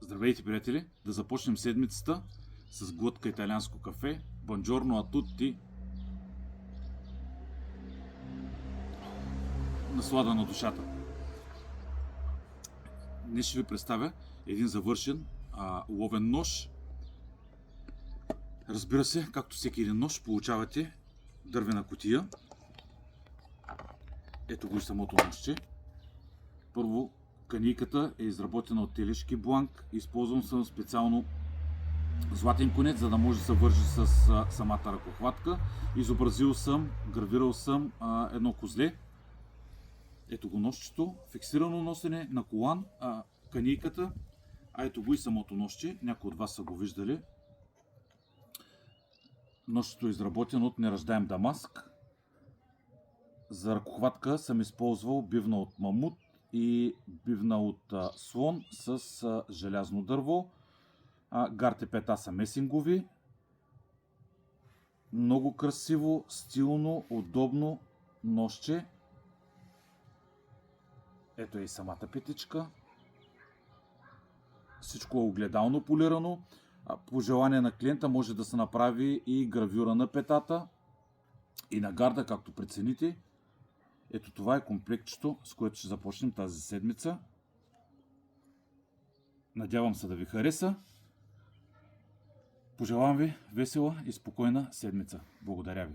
Здравейте, приятели! Да започнем седмицата с глътка италианско кафе. Бонджорно а тутти. Наслада на душата. Днес ще ви представя един завършен ловен нож. Разбира се, както всеки един нож, получавате дървена кутия. Ето го и самото ножче. Първо, канийката е изработена от телешки бланк. Използвам съм специално златен конец, за да може да се вържи с самата ръкохватка. Изобразил съм, гравирал съм едно козле. Ето го ножчето. Фиксирано носене на колан, канийката. Ето го и самото ножче. Някои от вас са го виждали. Ножчето е изработено от неръждаем дамаск. За ръкохватка съм използвал бивна от мамут и бивна от слон с желязно дърво. Гарте пета са месингови. Много красиво, стилно, удобно ножче. Ето е и самата петичка. Всичко е огледално полирано. По желание на клиента може да се направи и гравюра на петата и на гарда, както прецените. Ето това е комплектчето, с което ще започнем тази седмица. Надявам се да ви хареса. Пожелавам ви весела и спокойна седмица. Благодаря ви.